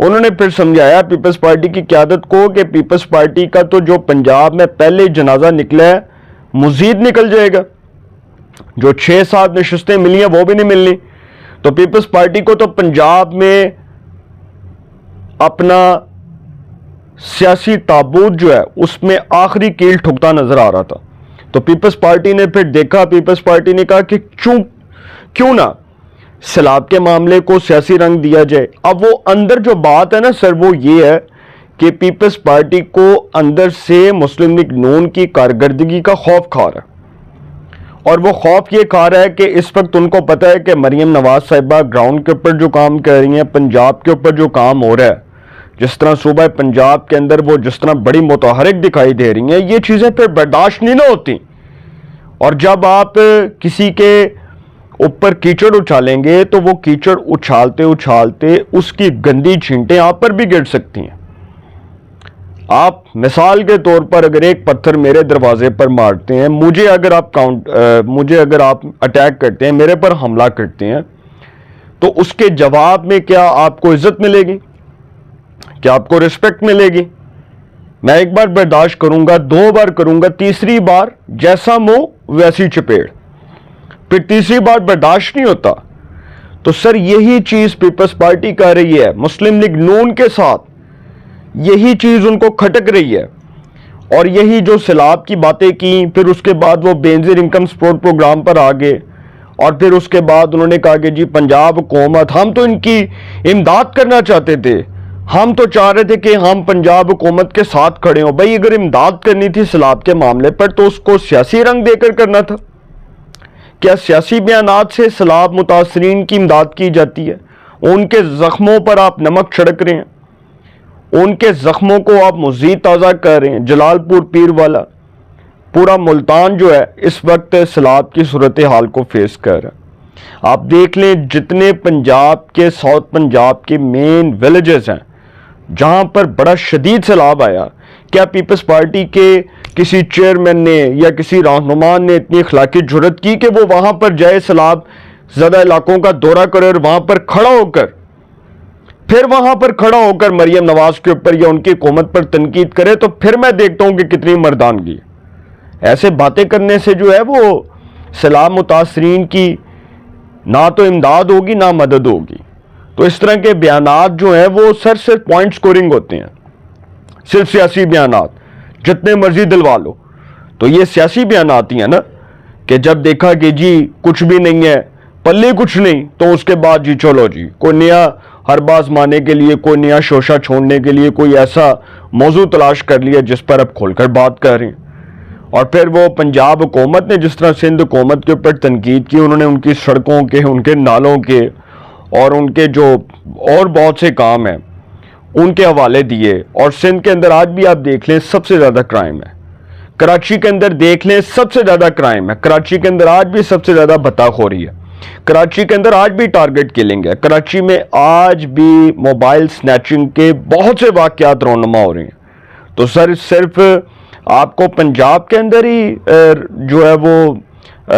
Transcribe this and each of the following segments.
انہوں نے پھر سمجھایا پیپلز پارٹی کی قیادت کو کہ پیپلز پارٹی کا تو جو پنجاب میں پہلے جنازہ نکلا ہے مزید نکل جائے گا، جو 6-7 نشستیں ملی ہیں وہ بھی نہیں ملنی، تو پیپلز پارٹی کو تو پنجاب میں اپنا سیاسی تابوت جو ہے اس میں آخری کیل ٹھکتا نظر آ رہا تھا۔ تو پیپلز پارٹی نے پھر دیکھا، پیپلز پارٹی نے کہا کہ کیوں نہ سیلاب کے معاملے کو سیاسی رنگ دیا جائے۔ اب وہ اندر جو بات ہے نا سر، وہ یہ ہے کہ پیپلز پارٹی کو اندر سے مسلم لیگ نون کی کارکردگی کا خوف کھا رہا ہے، اور وہ خوف یہ کھا رہا ہے کہ اس وقت ان کو پتہ ہے کہ مریم نواز صاحبہ گراؤنڈ کے اوپر جو کام کر رہی ہیں، پنجاب کے اوپر جو کام ہو رہا ہے، جس طرح صوبہ پنجاب کے اندر وہ جس طرح بڑی متحرک دکھائی دے رہی ہیں، یہ چیزیں پھر برداشت نہیں نہ ہوتی، اور جب آپ کسی کے اوپر کیچڑ اچھالیں گے تو وہ کیچڑ اچھالتے اچھالتے اس کی گندی چھینٹیں آپ پر بھی گر سکتی ہیں۔ آپ مثال کے طور پر اگر ایک پتھر میرے دروازے پر مارتے ہیں، مجھے اگر آپ اٹیک کرتے ہیں، میرے پر حملہ کرتے ہیں، تو اس کے جواب میں کیا آپ کو عزت ملے گی؟ کیا آپ کو رسپیکٹ ملے گی؟ میں ایک بار برداشت کروں گا، 2 بار کروں گا، تیسری بار جیسا منہ ویسی چپیڑ، پھر تیسری بار برداشت نہیں ہوتا۔ تو سر یہی چیز پیپلز پارٹی کر رہی ہے مسلم لیگ نون کے ساتھ، یہی چیز ان کو کھٹک رہی ہے، اور یہی جو سیلاب کی باتیں کی، پھر اس کے بعد وہ بے نظیر انکم سپورٹ پروگرام پر آگے، اور پھر اس کے بعد انہوں نے کہا کہ جی پنجاب حکومت، ہم تو ان کی امداد کرنا چاہتے تھے، ہم تو چاہ رہے تھے کہ ہم پنجاب حکومت کے ساتھ کھڑے ہوں۔ بھائی اگر امداد کرنی تھی سیلاب کے معاملے پر تو اس کو سیاسی رنگ دے کر کرنا تھا۔ کیا سیاسی بیانات سے سیلاب متاثرین کی امداد کی جاتی ہے؟ ان کے زخموں پر آپ نمک چھڑک رہے ہیں، ان کے زخموں کو آپ مزید تازہ کر رہے ہیں۔ جلال پور پیر والا، پورا ملتان جو ہے اس وقت سیلاب کی صورتحال کو فیس کر رہا ہے۔ آپ دیکھ لیں جتنے پنجاب کے ساؤتھ پنجاب کے مین ویلیجز ہیں جہاں پر بڑا شدید سیلاب آیا، کیا پیپلز پارٹی کے کسی چیئرمین نے یا کسی رہنما نے اتنی اخلاقی جرات کی کہ وہ وہاں پر جائے، سیلاب زدہ علاقوں کا دورہ کرے اور وہاں پر کھڑا ہو کر مریم نواز کے اوپر یا ان کی حکومت پر تنقید کرے؟ تو پھر میں دیکھتا ہوں کہ کتنی مردانگی ہے۔ ایسے باتیں کرنے سے جو ہے وہ سیلاب متاثرین کی نہ تو امداد ہوگی نہ مدد ہوگی۔ تو اس طرح کے بیانات جو ہیں وہ صرف پوائنٹ سکورنگ ہوتے ہیں، صرف سیاسی بیانات جتنے مرضی دلوا لو۔ تو یہ سیاسی بیانات ہی ہیں نا کہ جب دیکھا کہ جی کچھ بھی نہیں ہے، پلے کچھ نہیں، تو اس کے بعد جی چلو جی کوئی نیا ہر باز مانے کے لیے، کوئی نیا شوشہ چھوڑنے کے لیے کوئی ایسا موضوع تلاش کر لیا جس پر اب کھول کر بات کر رہے ہیں۔ اور پھر وہ پنجاب حکومت نے جس طرح سندھ حکومت کے اوپر تنقید کی، انہوں نے ان کی سڑکوں کے، ان کے نالوں کے اور ان کے جو اور بہت سے کام ہیں ان کے حوالے دیے۔ اور سندھ کے اندر آج بھی آپ دیکھ لیں سب سے زیادہ کرائم ہے، کراچی کے اندر دیکھ لیں سب سے زیادہ کرائم ہے، کراچی کے اندر آج بھی سب سے زیادہ بتاخوری ہے، کراچی کے اندر آج بھی ٹارگٹ کلنگ ہے، کراچی میں آج بھی موبائل سنیچنگ کے بہت سے واقعات رونما ہو رہے ہیں۔ تو سر صرف آپ کو پنجاب کے اندر ہی جو ہے وہ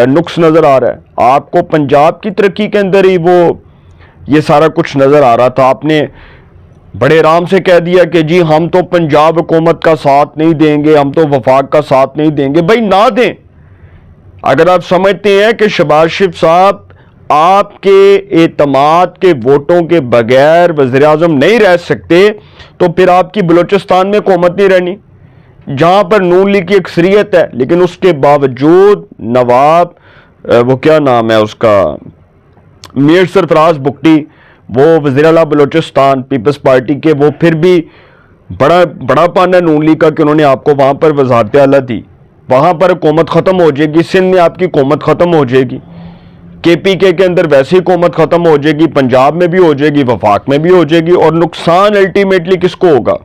نقص نظر آ رہا ہے، آپ کو پنجاب کی ترقی کے اندر ہی وہ یہ سارا کچھ نظر آ رہا تھا؟ آپ نے بڑے آرام سے کہہ دیا کہ جی ہم تو پنجاب حکومت کا ساتھ نہیں دیں گے، ہم تو وفاق کا ساتھ نہیں دیں گے۔ بھائی نہ دیں، اگر آپ سمجھتے ہیں کہ شہباز شریف صاحب آپ کے اعتماد کے ووٹوں کے بغیر وزیر اعظم نہیں رہ سکتے، تو پھر آپ کی بلوچستان میں حکومت نہیں رہنی جہاں پر نون لیگ کی اکثریت ہے، لیکن اس کے باوجود نواب وہ کیا نام ہے اس کا، میر سرفراز بگٹی، وہ وزیر اعلیٰ بلوچستان پیپلز پارٹی کے، وہ پھر بھی بڑا پان ہے نون لیگ کا کہ انہوں نے آپ کو وہاں پر وزارت اعلیٰ دی، وہاں پر حکومت ختم ہو جائے گی، سندھ میں آپ کی حکومت ختم ہو جائے گی، کے پی کے اندر ویسی حکومت ختم ہو جائے گی، پنجاب میں بھی ہو جائے گی، وفاق میں بھی ہو جائے گی، اور نقصان الٹیمیٹلی کس کو ہوگا؟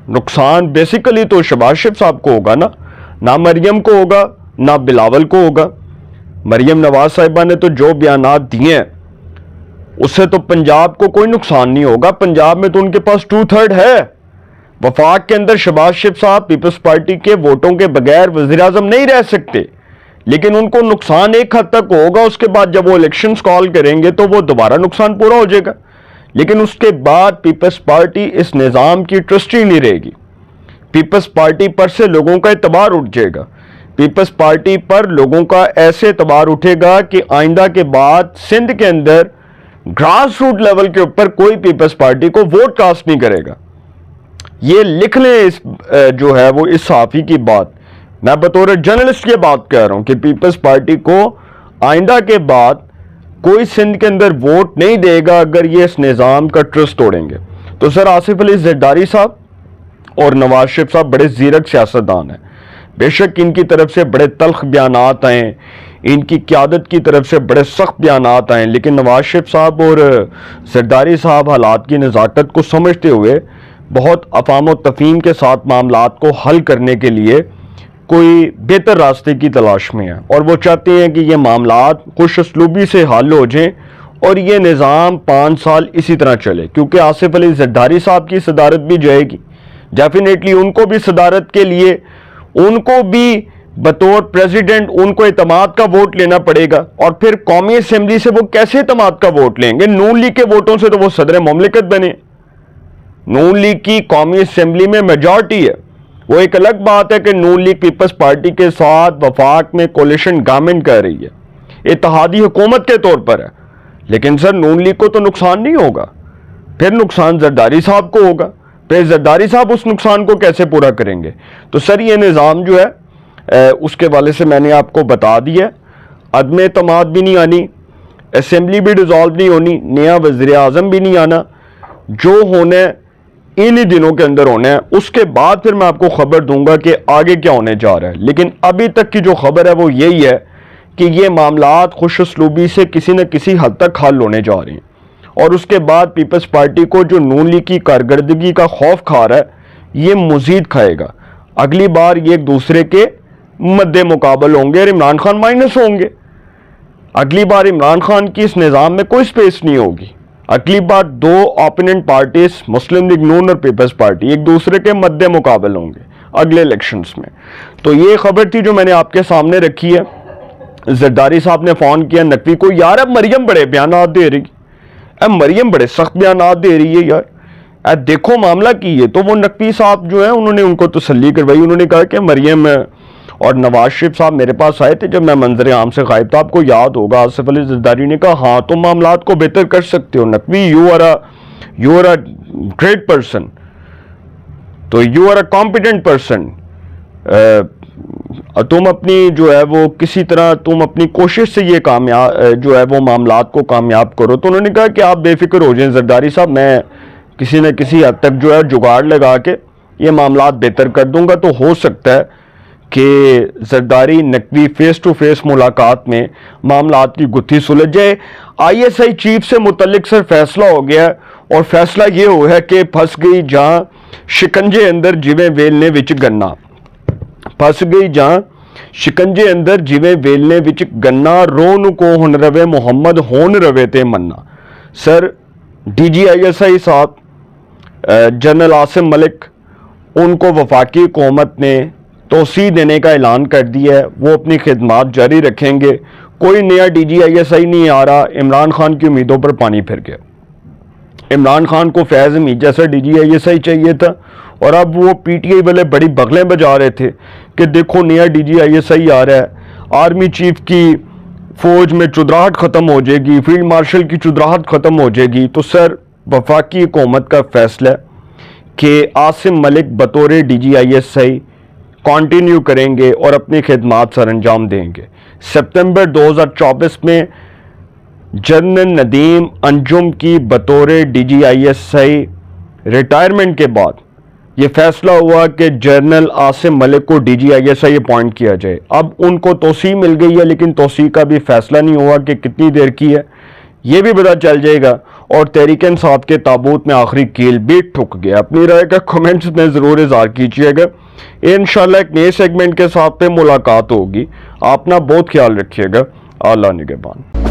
نقصان بیسیکلی تو شہباز شریف صاحب کو ہوگا نا، نہ مریم کو ہوگا نہ بلاول کو ہوگا۔ مریم نواز صاحبہ نے تو جو بیانات دیے ہیں اس سے تو پنجاب کو کوئی نقصان نہیں ہوگا، پنجاب میں تو ان کے پاس 2/3 ہے۔ وفاق کے اندر شہباز شریف صاحب پیپلز پارٹی کے ووٹوں کے بغیر وزیر اعظم نہیں رہ سکتے، لیکن ان کو نقصان ایک حد تک ہوگا، اس کے بعد جب وہ الیکشنز کال کریں گے تو وہ دوبارہ نقصان پورا ہو جائے گا۔ لیکن اس کے بعد پیپلز پارٹی اس نظام کی ٹرسٹی نہیں رہے گی. پیپلز پارٹی پر سے لوگوں کا اعتبار اٹھ جائے گا. پیپلز پارٹی پر لوگوں کا ایسے اعتبار اٹھے گا کہ آئندہ کے بعد سندھ کے اندر گراس روٹ لیول کے اوپر کوئی پیپلز پارٹی کو ووٹ کاسٹ نہیں کرے گا. یہ لکھ لیں جو ہے وہ اس صحافی کی بات. میں بطور جرنلسٹ یہ بات کہہ رہا ہوں کہ پیپلز پارٹی کو آئندہ کے بعد کوئی سندھ کے اندر ووٹ نہیں دے گا اگر یہ اس نظام کا ٹرسٹ توڑیں گے. تو سر آصف علی زرداری صاحب اور نواز شریف صاحب بڑے زیرک سیاستدان ہیں. بے شک ان کی طرف سے بڑے تلخ بیانات آئیں, ان کی قیادت کی طرف سے بڑے سخت بیانات آئیں, لیکن نواز شریف صاحب اور زرداری صاحب حالات کی نزاکت کو سمجھتے ہوئے بہت افہام و تفہیم کے ساتھ معاملات کو حل کرنے کے لیے کوئی بہتر راستے کی تلاش میں ہیں, اور وہ چاہتے ہیں کہ یہ معاملات خوش اسلوبی سے حل ہو جائیں اور یہ نظام 5 سال اسی طرح چلے. کیونکہ آصف علی زرداری صاحب کی صدارت بھی جائے گی, ڈیفینیٹلی ان کو بھی صدارت کے لیے ان کو بھی بطور پریزیڈنٹ ان کو اعتماد کا ووٹ لینا پڑے گا, اور پھر قومی اسمبلی سے وہ کیسے اعتماد کا ووٹ لیں گے؟ نون لیگ کے ووٹوں سے تو وہ صدر مملکت بنے. نون لیگ کی قومی اسمبلی میں میجارٹی ہے. وہ ایک الگ بات ہے کہ نون لیگ پیپلز پارٹی کے ساتھ وفاق میں کولیشن گورنمنٹ کر رہی ہے, اتحادی حکومت کے طور پر ہے, لیکن سر نون لیگ کو تو نقصان نہیں ہوگا, پھر نقصان زرداری صاحب کو ہوگا. پھر زرداری صاحب اس نقصان کو کیسے پورا کریں گے؟ تو سر یہ نظام جو ہے اس کے والے سے میں نے آپ کو بتا دیا, عدم اعتماد بھی نہیں آنی, اسمبلی بھی ڈیزالو نہیں ہونی, نیا وزیر اعظم بھی نہیں آنا. جو ہونا ہے انہی دنوں کے اندر ہونا ہے. اس کے بعد پھر میں آپ کو خبر دوں گا کہ آگے کیا ہونے جا رہا ہے. لیکن ابھی تک کی جو خبر ہے وہ یہی ہے کہ یہ معاملات خوش اسلوبی سے کسی نہ کسی حد تک حل ہونے جا رہے ہیں, اور اس کے بعد پیپلز پارٹی کو جو نون لیگ کی کارکردگی کا خوف کھا رہا ہے یہ مزید کھائے گا. اگلی بار یہ ایک دوسرے کے مد مقابل ہوں گے اور عمران خان مائنس ہوں گے. اگلی بار عمران خان کی اس نظام میں کوئی سپیس نہیں ہوگی. اگلی بار دو اپوننٹ پارٹیز مسلم لیگ نون اور پیپلز پارٹی ایک دوسرے کے مد مقابل ہوں گے اگلے الیکشنز میں. تو یہ خبر تھی جو میں نے آپ کے سامنے رکھی ہے. زرداری صاحب نے فون کیا نقوی کو, یار اب مریم بڑے بیانات دے رہی, مریم بڑے سخت بیانات دے رہی ہے یار, دیکھو معاملہ کی ہے. تو وہ نقوی صاحب جو ہیں انہوں نے ان کو تسلی کروائی. انہوں نے کہا کہ مریم اور نواز شریف صاحب میرے پاس آئے تھے جب میں منظر عام سے غائب تھا, آپ کو یاد ہوگا. آصف علی زرداری نے کہا ہاں تم معاملات کو بہتر کر سکتے ہو Naqvi, you are a great person, تو you are a competent person. تم اپنی جو ہے وہ کسی طرح تم اپنی کوشش سے یہ جو ہے وہ معاملات کو کامیاب کرو. تو انہوں نے کہا کہ آپ بے فکر ہو جائیں زرداری صاحب, میں کسی نہ کسی حد تک جو ہے جگاڑ لگا کے یہ معاملات بہتر کر دوں گا. تو ہو سکتا ہے کہ Zardari Naqvi face to face ملاقات میں معاملات کی گتھی سلجھ جائے. آئی ایس آئی چیف سے متعلق سر فیصلہ ہو گیا اور فیصلہ یہ ہوا ہے کہ پھنس گئی جہاں شکنجے اندر جویں ویلنے وچ گنا, پھنس گئی جہاں شکنجے اندر جویں ویلنے وچ گنا, رون کو ہن روے محمد ہون روے تے منا. سر ڈی جی آئی ایس آئی صاحب جنرل عاصم ملک ان کو وفاقی حکومت نے توسیع دینے کا اعلان کر دیا ہے, وہ اپنی خدمات جاری رکھیں گے. کوئی نیا ڈی جی آئی ایس آئی نہیں آ رہا. عمران خان کی امیدوں پر پانی پھر گیا. عمران خان کو فیض حمید جیسا ڈی جی آئی ایس آئی چاہیے تھا, اور اب وہ پی ٹی آئی والے بڑی بغلیں بجا رہے تھے کہ دیکھو نیا ڈی جی آئی ایس آئی آ رہا ہے, آرمی چیف کی فوج میں چدراہٹ ختم ہو جائے گی, فیلڈ مارشل کی چدراہٹ ختم ہو جائے گی. تو سر وفاقی حکومت کا فیصلہ ہے کہ عاصم ملک بطور D G I S I continue کریں گے اور اپنی خدمات سر انجام دیں گے. سپتمبر 2024 میں جنرل ندیم انجم کی بطور D G I S I retirement کے بعد یہ فیصلہ ہوا کہ جنرل عاصم ملک کو D G I S I appoint کیا جائے. اب ان کو توسیع مل گئی ہے, لیکن توسیع کا بھی فیصلہ نہیں ہوا کہ کتنی دیر کی ہے, یہ بھی پتہ چل جائے گا. اور تحریک انصاف کے تابوت میں آخری کیل بھی ٹھک گیا. اپنی رائے کا کمنٹس میں ضرور اظہار کیجیے گا. انشاءاللہ ایک نئے سیگمنٹ کے ساتھ پہ ملاقات ہوگی. آپ نا بہت خیال رکھیے گا. اللہ نگہبان.